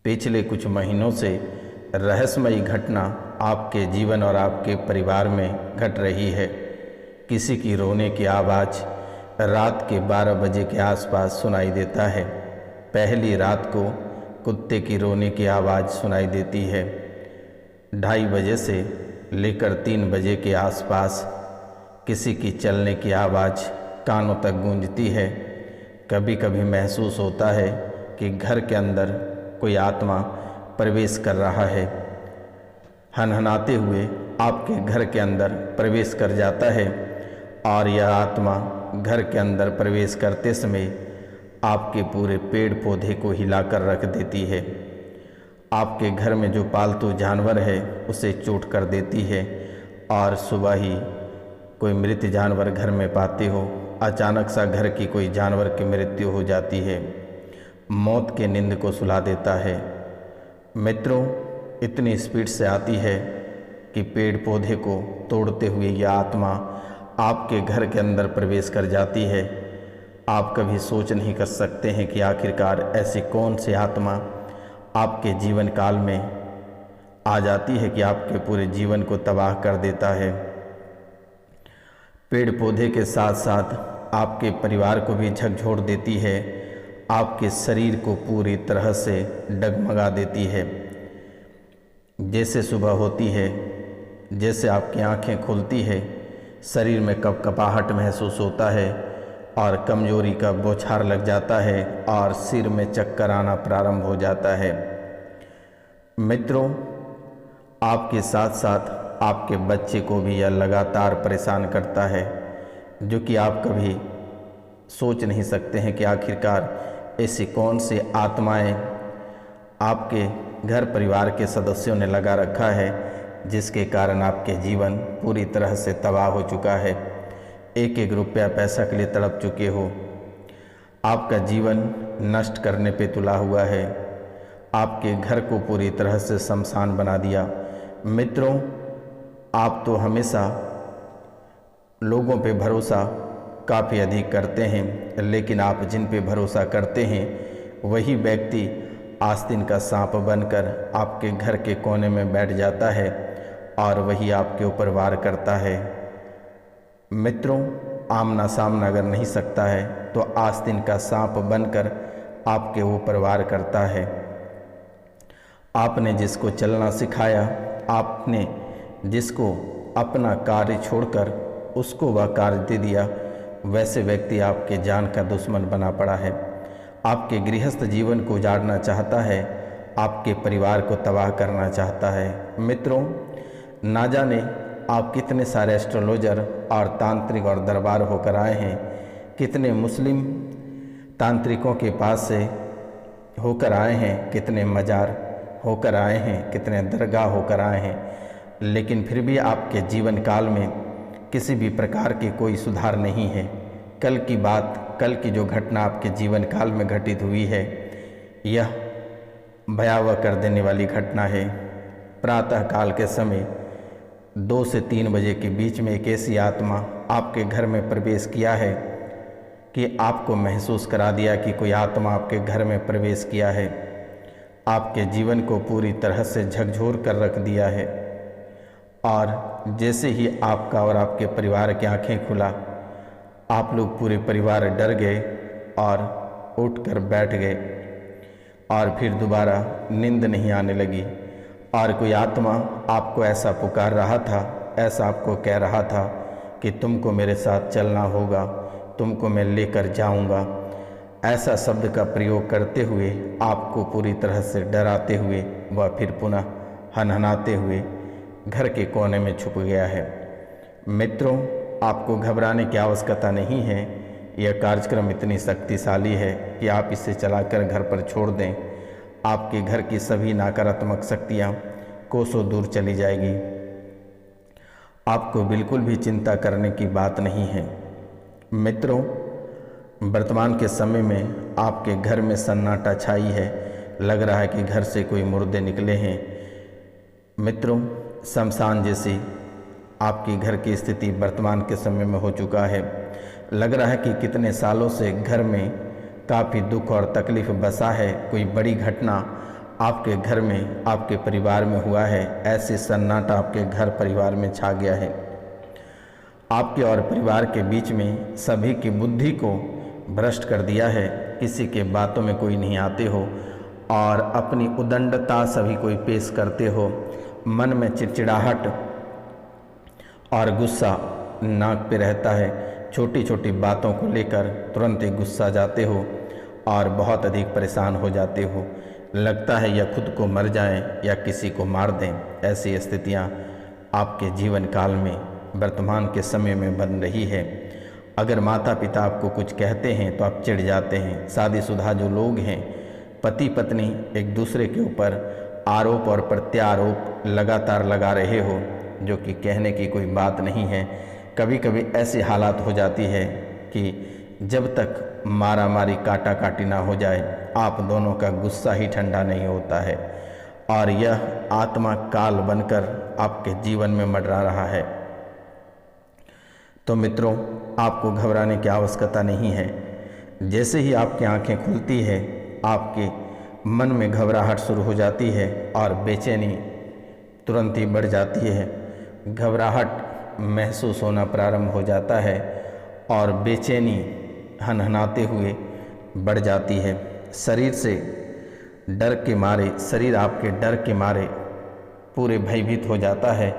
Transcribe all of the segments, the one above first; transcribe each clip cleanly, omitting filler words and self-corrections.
पिछले कुछ महीनों से रहस्यमयी घटना आपके जीवन और आपके परिवार में घट रही है। किसी की रोने की आवाज़ रात के 12 बजे के आसपास सुनाई देता है। पहली रात को कुत्ते की रोने की आवाज़ सुनाई देती है। 2:30 बजे से लेकर 3 बजे के आसपास किसी की चलने की आवाज़ कानों तक गूंजती है। कभी कभी महसूस होता है कि घर के अंदर कोई आत्मा प्रवेश कर रहा है। हनहनाते हुए आपके घर के अंदर प्रवेश कर जाता है और यह आत्मा घर के अंदर प्रवेश करते समय आपके पूरे पेड़ पौधे को हिलाकर रख देती है। आपके घर में जो पालतू जानवर है उसे चोट कर देती है और सुबह ही कोई मृत जानवर घर में पाते हो। अचानक सा घर की कोई जानवर की मृत्यु हो जाती है। मौत के नींद को सुला देता है। मित्रों, इतनी स्पीड से आती है कि पेड़ पौधे को तोड़ते हुए यह आत्मा आपके घर के अंदर प्रवेश कर जाती है। आप कभी सोच नहीं कर सकते हैं कि आखिरकार ऐसी कौन सी आत्मा आपके जीवन काल में आ जाती है कि आपके पूरे जीवन को तबाह कर देता है। पेड़ पौधे के साथ साथ आपके परिवार को भी झकझोर देती है। आपके शरीर को पूरी तरह से डगमगा देती है। जैसे सुबह होती है, जैसे आपकी आंखें खुलती है, शरीर में कपकपाहट महसूस होता है और कमजोरी का बौछार लग जाता है और सिर में चक्कर आना प्रारंभ हो जाता है। मित्रों, आपके साथ साथ आपके बच्चे को भी यह लगातार परेशान करता है, जो कि आप कभी सोच नहीं सकते हैं कि आखिरकार ऐसी कौन सी आत्माएं आपके घर परिवार के सदस्यों ने लगा रखा है, जिसके कारण आपके जीवन पूरी तरह से तबाह हो चुका है। एक एक रुपया पैसा के लिए तड़प चुके हो। आपका जीवन नष्ट करने पे तुला हुआ है। आपके घर को पूरी तरह से शमशान बना दिया। मित्रों, आप तो हमेशा लोगों पे भरोसा काफ़ी अधिक करते हैं, लेकिन आप जिन पे भरोसा करते हैं वही व्यक्ति आस्तीन का सांप बनकर आपके घर के कोने में बैठ जाता है और वही आपके ऊपर वार करता है। मित्रों, आमना सामना अगर नहीं सकता है तो आस्तीन का सांप बनकर आपके ऊपर वार करता है। आपने जिसको चलना सिखाया, आपने जिसको अपना कार्य छोड़कर उसको वह कार्य दे दिया, वैसे व्यक्ति आपके जान का दुश्मन बना पड़ा है। आपके गृहस्थ जीवन को उजाड़ना चाहता है, आपके परिवार को तबाह करना चाहता है। मित्रों, ना जाने आप कितने सारे एस्ट्रोलॉजर और तांत्रिक और दरबार होकर आए हैं, कितने मुस्लिम तांत्रिकों के पास से होकर आए हैं, कितने मजार होकर आए हैं, कितने दरगाह होकर आए हैं, लेकिन फिर भी आपके जीवन काल में किसी भी प्रकार की कोई सुधार नहीं है। कल की बात, कल की जो घटना आपके जीवन काल में घटित हुई है, यह भयावह कर देने वाली घटना है। प्रातः काल के समय 2 से 3 बजे के बीच में एक ऐसी आत्मा आपके घर में प्रवेश किया है कि आपको महसूस करा दिया कि कोई आत्मा आपके घर में प्रवेश किया है। आपके जीवन को पूरी तरह से झकझोर कर रख दिया है और जैसे ही आपका और आपके परिवार की आंखें खुला, आप लोग पूरे परिवार डर गए और उठकर बैठ गए और फिर दोबारा नींद नहीं आने लगी। और कोई आत्मा आपको ऐसा पुकार रहा था, ऐसा आपको कह रहा था कि तुमको मेरे साथ चलना होगा, तुमको मैं लेकर जाऊंगा। ऐसा शब्द का प्रयोग करते हुए आपको पूरी तरह से डराते हुए वह फिर पुनः हनहनाते हुए घर के कोने में छुप गया है। मित्रों, आपको घबराने की आवश्यकता नहीं है। यह कार्यक्रम इतनी शक्तिशाली है कि आप इसे चलाकर घर पर छोड़ दें। आपके घर की सभी नकारात्मक शक्तियाँ कोसों दूर चली जाएगी। आपको बिल्कुल भी चिंता करने की बात नहीं है। मित्रों, वर्तमान के समय में आपके घर में सन्नाटा छाई है। लग रहा है कि घर से कोई मुर्दे निकले हैं। मित्रों, शमशान जैसी आपकी घर की स्थिति वर्तमान के समय में हो चुका है। लग रहा है कि कितने सालों से घर में काफ़ी दुख और तकलीफ़ बसा है। कोई बड़ी घटना आपके घर में, आपके परिवार में हुआ है। ऐसे सन्नाटा आपके घर परिवार में छा गया है। आपके और परिवार के बीच में सभी की बुद्धि को भ्रष्ट कर दिया है। किसी के बातों में कोई नहीं आते हो और अपनी उदंडता सभी को पेश करते हो। मन में चिड़चिड़ाहट और गुस्सा नाक पे रहता है। छोटी छोटी बातों को लेकर तुरंत ही गुस्सा जाते हो और बहुत अधिक परेशान हो जाते हो। लगता है या खुद को मर जाएं या किसी को मार दें। ऐसी स्थितियां आपके जीवन काल में वर्तमान के समय में बन रही है। अगर माता पिता आपको कुछ कहते हैं तो आप चिढ़ जाते हैं। शादीशुदा जो लोग हैं, पति पत्नी एक दूसरे के ऊपर आरोप और प्रत्यारोप लगातार लगा रहे हो, जो कि कहने की कोई बात नहीं है। कभी कभी ऐसी हालात हो जाती है कि जब तक मारा मारी काटा काटी ना हो जाए, आप दोनों का गुस्सा ही ठंडा नहीं होता है और यह आत्मा काल बनकर आपके जीवन में मंडरा रहा है। तो मित्रों, आपको घबराने की आवश्यकता नहीं है। जैसे ही आपकी आंखें खुलती है, आपके मन में घबराहट शुरू हो जाती है और बेचैनी तुरंत ही बढ़ जाती है। घबराहट महसूस होना प्रारंभ हो जाता है और बेचैनी हनहनाते हुए बढ़ जाती है। शरीर से डर के मारे, शरीर आपके डर के मारे पूरे भयभीत हो जाता है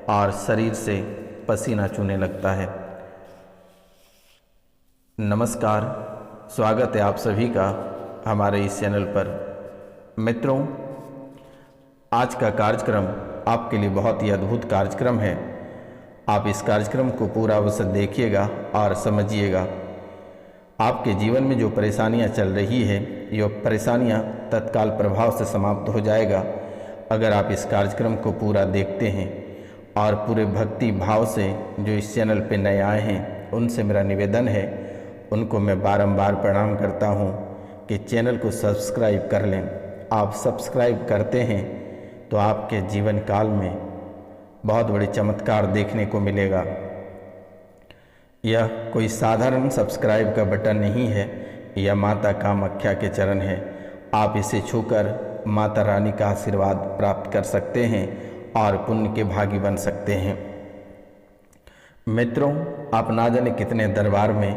और शरीर से पसीना चूने लगता है। नमस्कार, स्वागत है आप सभी का हमारे इस चैनल पर। मित्रों, आज का कार्यक्रम आपके लिए बहुत ही अद्भुत कार्यक्रम है। आप इस कार्यक्रम को पूरा अवश्य देखिएगा और समझिएगा। आपके जीवन में जो परेशानियां चल रही है, ये परेशानियां तत्काल प्रभाव से समाप्त हो जाएगा अगर आप इस कार्यक्रम को पूरा देखते हैं। और पूरे भक्ति भाव से जो इस चैनल पे नए आए हैं, उनसे मेरा निवेदन है, उनको मैं बारंबार प्रणाम करता हूं कि चैनल को सब्सक्राइब कर लें। आप सब्सक्राइब करते हैं तो आपके जीवन काल में बहुत बड़ी चमत्कार देखने को मिलेगा। यह कोई साधारण सब्सक्राइब का बटन नहीं है, यह माता कामाख्या के चरण है। आप इसे छूकर माता रानी का आशीर्वाद प्राप्त कर सकते हैं और पुण्य के भागी बन सकते हैं। मित्रों, आप ना जाने कितने दरबार में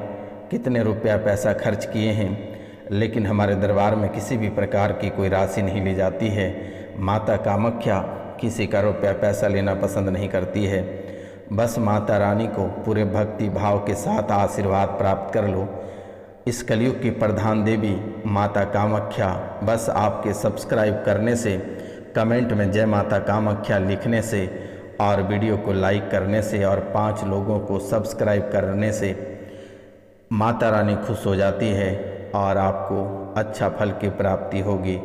कितने रुपया पैसा खर्च किए हैं, लेकिन हमारे दरबार में किसी भी प्रकार की कोई राशि नहीं ली जाती है। माता कामाख्या किसी का रुपया पैसा लेना पसंद नहीं करती है। बस माता रानी को पूरे भक्ति भाव के साथ आशीर्वाद प्राप्त कर लो। इस कलयुग की प्रधान देवी माता कामाख्या बस आपके सब्सक्राइब करने से, कमेंट में जय माता कामाख्या लिखने से और वीडियो को लाइक करने से और 5 लोगों को सब्सक्राइब करने से माता रानी खुश हो जाती है और आपको अच्छा फल की प्राप्ति होगी।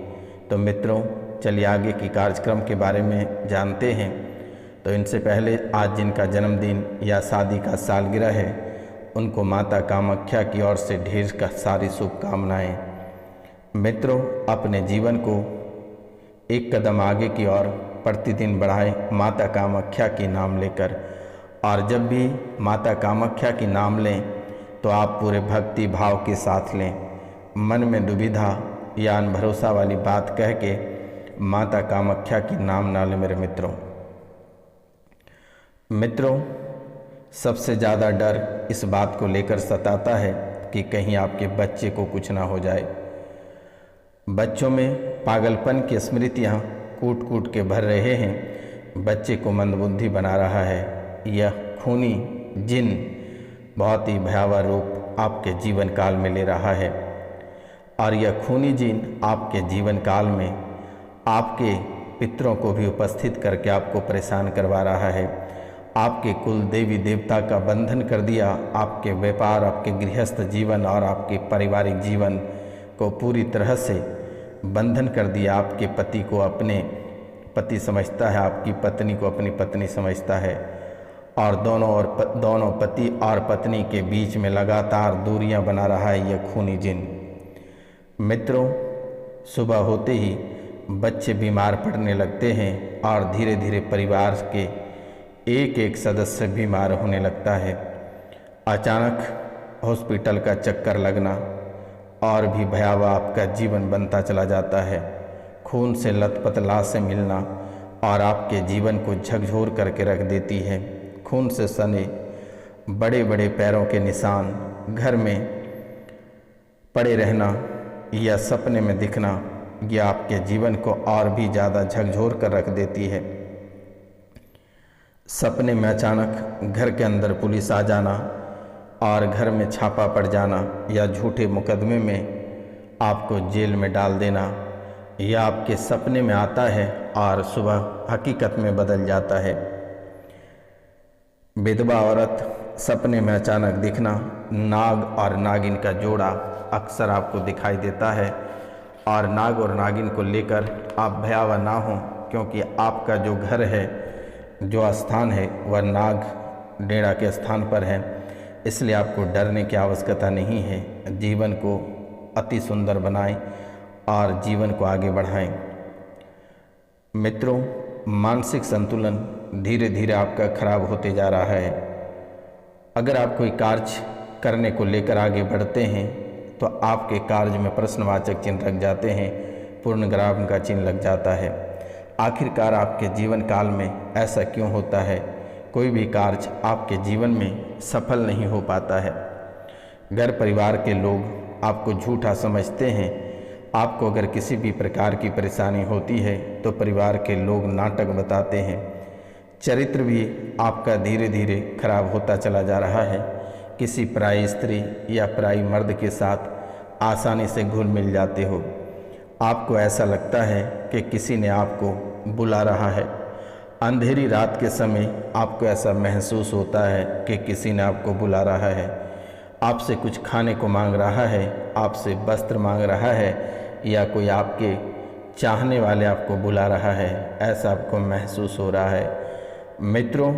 तो मित्रों, चलिए आगे की कार्यक्रम के बारे में जानते हैं। तो इनसे पहले आज जिनका जन्मदिन या शादी का सालगिरह है, उनको माता कामाख्या की ओर से ढेर का सारी शुभकामनाएं। मित्रों, अपने जीवन को एक कदम आगे की ओर प्रतिदिन बढ़ाएं माता कामाख्या की नाम लेकर। और जब भी माता कामाख्या की नाम लें तो आप पूरे भक्ति भाव के साथ लें। मन में दुविधा या भरोसा वाली बात कह के माता कामाख्या की नाम ना लें मेरे मित्रों। मित्रों, सबसे ज़्यादा डर इस बात को लेकर सताता है कि कहीं आपके बच्चे को कुछ ना हो जाए। बच्चों में पागलपन की स्मृतियाँ कूट कूट के भर रहे हैं, बच्चे को मंदबुद्धि बना रहा है। यह खूनी जिन बहुत ही भयावह रूप आपके जीवन काल में ले रहा है और यह खूनी जिन आपके जीवन काल में आपके पितरों को भी उपस्थित करके आपको परेशान करवा रहा है। आपके कुल देवी देवता का बंधन कर दिया। आपके व्यापार, आपके गृहस्थ जीवन और आपके पारिवारिक जीवन को पूरी तरह से बंधन कर दिया। आपके पति को अपने पति समझता है, आपकी पत्नी को अपनी पत्नी समझता है और दोनों पति और पत्नी के बीच में लगातार दूरियां बना रहा है यह खूनी जिन। मित्रों, सुबह होते ही बच्चे बीमार पड़ने लगते हैं और धीरे धीरे परिवार के एक एक सदस्य बीमार होने लगता है। अचानक हॉस्पिटल का चक्कर लगना और भी भयावह आपका जीवन बनता चला जाता है। खून से लथपथ लाश से मिलना और आपके जीवन को झकझोर करके रख देती है। खून से सने बड़े बड़े पैरों के निशान घर में पड़े रहना या सपने में दिखना, यह आपके जीवन को और भी ज़्यादा झकझोर कर रख देती है। सपने में अचानक घर के अंदर पुलिस आ जाना और घर में छापा पड़ जाना या झूठे मुकदमे में आपको जेल में डाल देना, यह आपके सपने में आता है और सुबह हकीकत में बदल जाता है। विधवा औरत सपने में अचानक दिखना, नाग और नागिन का जोड़ा अक्सर आपको दिखाई देता है और नाग और नागिन को लेकर आप भयावह ना हो, क्योंकि आपका जो घर है, जो स्थान है, वह नाग डेरा के स्थान पर है। इसलिए आपको डरने की आवश्यकता नहीं है। जीवन को अति सुंदर बनाएं और जीवन को आगे बढ़ाएं। मित्रों, मानसिक संतुलन धीरे धीरे आपका खराब होते जा रहा है। अगर आप कोई कार्य करने को लेकर आगे बढ़ते हैं तो आपके कार्य में प्रश्नवाचक चिन्ह लग जाते हैं, पूर्णविराम का चिन्ह लग जाता है। आखिरकार आपके जीवन काल में ऐसा क्यों होता है? कोई भी कार्य आपके जीवन में सफल नहीं हो पाता है। घर परिवार के लोग आपको झूठा समझते हैं। आपको अगर किसी भी प्रकार की परेशानी होती है तो परिवार के लोग नाटक बताते हैं। चरित्र भी आपका धीरे धीरे खराब होता चला जा रहा है। किसी पराई स्त्री या पराई मर्द के साथ आसानी से घुल मिल जाते हो। आपको ऐसा लगता है कि किसी ने आपको बुला रहा है। अंधेरी रात के समय आपको ऐसा महसूस होता है कि किसी ने आपको बुला रहा है, आपसे कुछ खाने को मांग रहा है, आपसे वस्त्र मांग रहा है, या कोई आपके चाहने वाले आपको बुला रहा है, ऐसा आपको महसूस हो रहा है। मित्रों,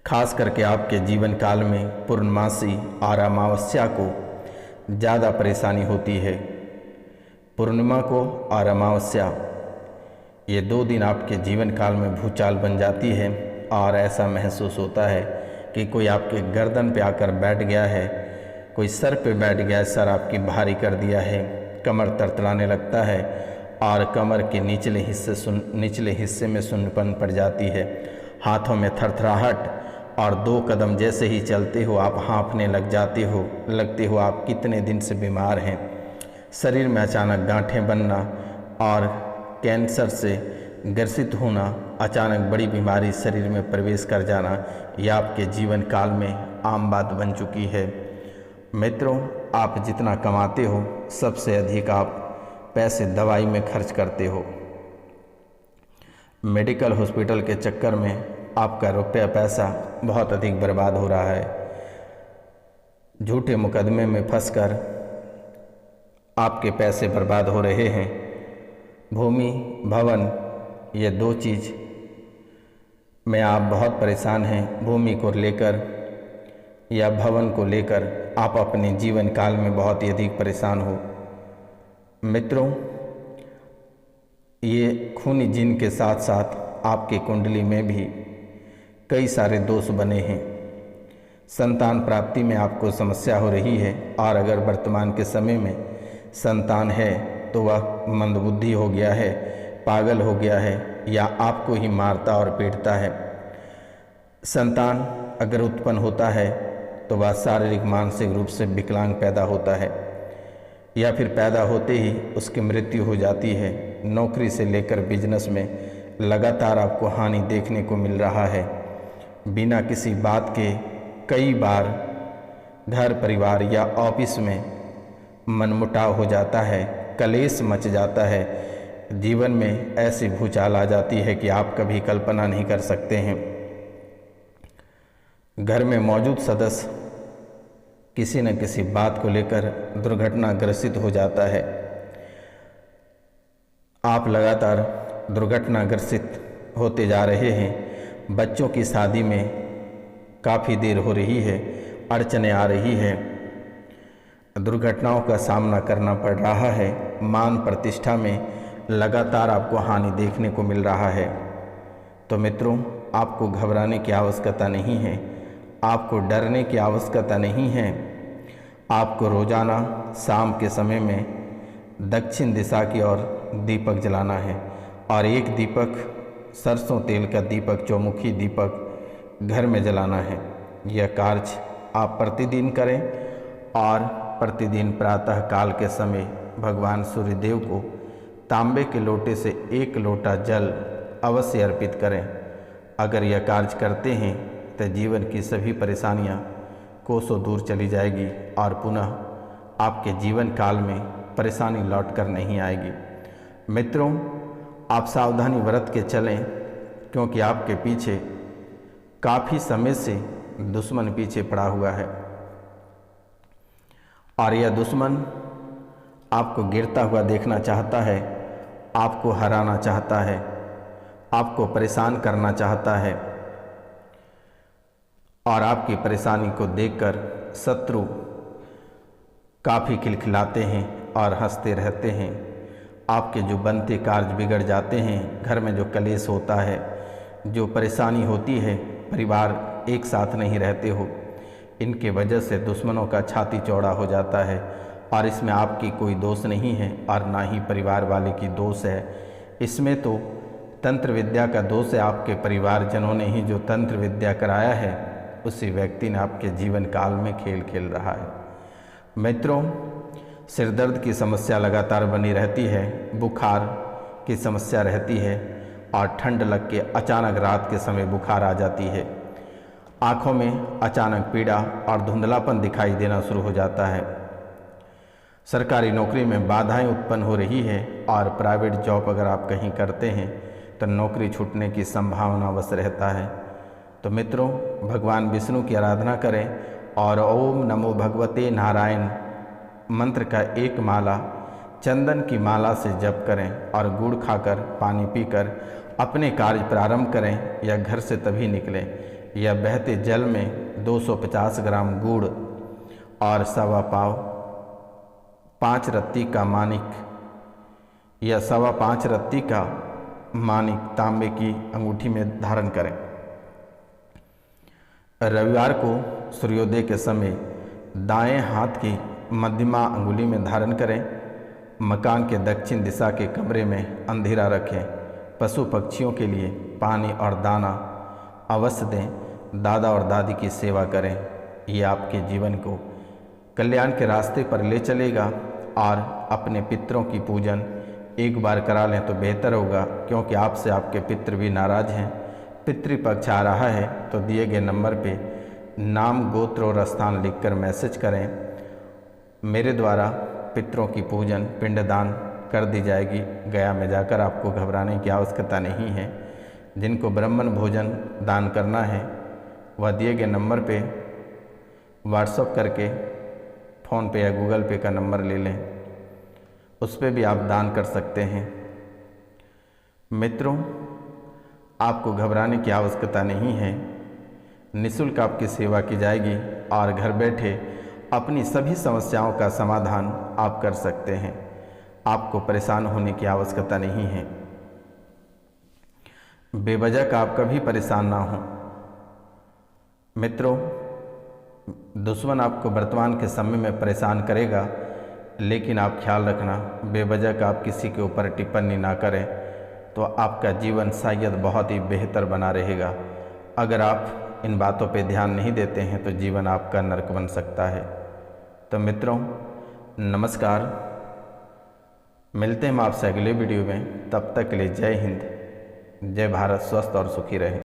खास करके आपके जीवन काल में पूर्णमासी और अमावस्या को ज़्यादा परेशानी होती है। पूर्णिमा को और अमावस्या, ये 2 दिन आपके जीवन काल में भूचाल बन जाती है और ऐसा महसूस होता है कि कोई आपके गर्दन पे आकर बैठ गया है, कोई सर पे बैठ गया है, सर आपकी भारी कर दिया है, कमर तड़तड़ाने लगता है और कमर के निचले हिस्से में सुन्नपन पड़ जाती है। हाथों में थरथराहट और 2 कदम जैसे ही चलते हो आप हाँफने लग जाते हो, लगते हो आप कितने दिन से बीमार हैं। शरीर में अचानक गांठें बनना और कैंसर से ग्रसित होना, अचानक बड़ी बीमारी शरीर में प्रवेश कर जाना, यह आपके जीवन काल में आम बात बन चुकी है। मित्रों, आप जितना कमाते हो सबसे अधिक आप पैसे दवाई में खर्च करते हो। मेडिकल हॉस्पिटल के चक्कर में आपका रुपया पैसा बहुत अधिक बर्बाद हो रहा है। झूठे मुकदमे में फंसकर आपके पैसे बर्बाद हो रहे हैं। भूमि भवन, ये 2 चीज़ में आप बहुत परेशान हैं। भूमि को लेकर या भवन को लेकर आप अपने जीवन काल में बहुत ही अधिक परेशान हो। मित्रों, ये खूनी जिन के साथ साथ आपकी कुंडली में भी कई सारे दोष बने हैं। संतान प्राप्ति में आपको समस्या हो रही है और अगर वर्तमान के समय में संतान है तो वह मंदबुद्धि हो गया है, पागल हो गया है या आपको ही मारता और पीटता है। संतान अगर उत्पन्न होता है तो वह शारीरिक मानसिक रूप से विकलांग पैदा होता है या फिर पैदा होते ही उसकी मृत्यु हो जाती है। नौकरी से लेकर बिजनेस में लगातार आपको हानि देखने को मिल रहा है। बिना किसी बात के कई बार घर परिवार या ऑफिस में मनमुटाव हो जाता है, कलेश मच जाता है। जीवन में ऐसी भूचाल आ जाती है कि आप कभी कल्पना नहीं कर सकते हैं। घर में मौजूद सदस्य किसी न किसी बात को लेकर दुर्घटनाग्रसित हो जाता है। आप लगातार दुर्घटनाग्रसित होते जा रहे हैं। बच्चों की शादी में काफ़ी देर हो रही है, अड़चनें आ रही है, दुर्घटनाओं का सामना करना पड़ रहा है। मान प्रतिष्ठा में लगातार आपको हानि देखने को मिल रहा है। तो मित्रों, आपको घबराने की आवश्यकता नहीं है, आपको डरने की आवश्यकता नहीं है। आपको रोज़ाना शाम के समय में दक्षिण दिशा की ओर दीपक जलाना है और एक दीपक सरसों तेल का दीपक, चौमुखी दीपक घर में जलाना है। यह कार्य आप प्रतिदिन करें और प्रतिदिन प्रातः काल के समय भगवान सूर्यदेव को तांबे के लोटे से 1 लोटा जल अवश्य अर्पित करें। अगर यह कार्य करते हैं तो जीवन की सभी परेशानियां कोसों दूर चली जाएगी और पुनः आपके जीवन काल में परेशानी लौट कर नहीं आएगी। मित्रों, आप सावधानी बरत के चलें, क्योंकि आपके पीछे काफ़ी समय से दुश्मन पीछे पड़ा हुआ है और यह दुश्मन आपको गिरता हुआ देखना चाहता है, आपको हराना चाहता है, आपको परेशान करना चाहता है और आपकी परेशानी को देखकर शत्रु काफ़ी खिलखिलाते हैं और हंसते रहते हैं। आपके जो बनते कार्य बिगड़ जाते हैं, घर में जो कलेश होता है, जो परेशानी होती है, परिवार एक साथ नहीं रहते हो, इनके वजह से दुश्मनों का छाती चौड़ा हो जाता है और इसमें आपकी कोई दोष नहीं है और ना ही परिवार वाले की दोष है। इसमें तो तंत्र विद्या का दोष है। आपके परिवारजनों ने ही जो तंत्र विद्या कराया है, उसी व्यक्ति ने आपके जीवन काल में खेल खेल रहा है। मित्रों, सिर दर्द की समस्या लगातार बनी रहती है, बुखार की समस्या रहती है और ठंड लग के अचानक रात के समय बुखार आ जाती है। आँखों में अचानक पीड़ा और धुंधलापन दिखाई देना शुरू हो जाता है। सरकारी नौकरी में बाधाएं उत्पन्न हो रही है और प्राइवेट जॉब अगर आप कहीं करते हैं तो नौकरी छूटने की संभावना अवश्य रहता है। तो मित्रों, भगवान विष्णु की आराधना करें और ओम नमो भगवते नारायण मंत्र का 1 माला चंदन की माला से जप करें और गुड़ खाकर, पानी पीकर अपने कार्य प्रारंभ करें या घर से तभी निकलें। या बहते जल में 250 ग्राम गुड़ और 1.25 पाव 5 रत्ती का मानिक या 5.25 रत्ती का मानिक तांबे की अंगूठी में धारण करें। रविवार को सूर्योदय के समय दाएं हाथ की मध्यमा अंगुली में धारण करें। मकान के दक्षिण दिशा के कमरे में अंधेरा रखें। पशु पक्षियों के लिए पानी और दाना अवश्य दें। दादा और दादी की सेवा करें। ये आपके जीवन को कल्याण के रास्ते पर ले चलेगा और अपने पितरों की पूजन एक बार करा लें तो बेहतर होगा, क्योंकि आपसे आपके पितृ भी नाराज हैं। पितृपक्ष आ रहा है तो दिए गए नंबर पे नाम, गोत्र और स्थान लिखकर मैसेज करें। मेरे द्वारा पितरों की पूजन, पिंडदान कर दी जाएगी। गया में जाकर आपको घबराने की आवश्यकता नहीं है। जिनको ब्राह्मण भोजन दान करना है वह दिए गए नंबर पे व्हाट्सएप करके फ़ोन पे या गूगल पे का नंबर ले लें, उस पर भी आप दान कर सकते हैं। मित्रों, आपको घबराने की आवश्यकता नहीं है। निःशुल्क आपकी सेवा की जाएगी और घर बैठे अपनी सभी समस्याओं का समाधान आप कर सकते हैं। आपको परेशान होने की आवश्यकता नहीं है। बेवजह का आप कभी परेशान ना हो। मित्रों, दुश्मन आपको वर्तमान के समय में परेशान करेगा, लेकिन आप ख्याल रखना, बेवजह का आप किसी के ऊपर टिप्पणी ना करें तो आपका जीवन शायद बहुत ही बेहतर बना रहेगा। अगर आप इन बातों पे ध्यान नहीं देते हैं तो जीवन आपका नरक बन सकता है। तो मित्रों, नमस्कार। मिलते हैं हम आपसे अगले वीडियो में। तब तक के लिए जय हिंद, जय भारत, स्वस्थ और सुखी रहें।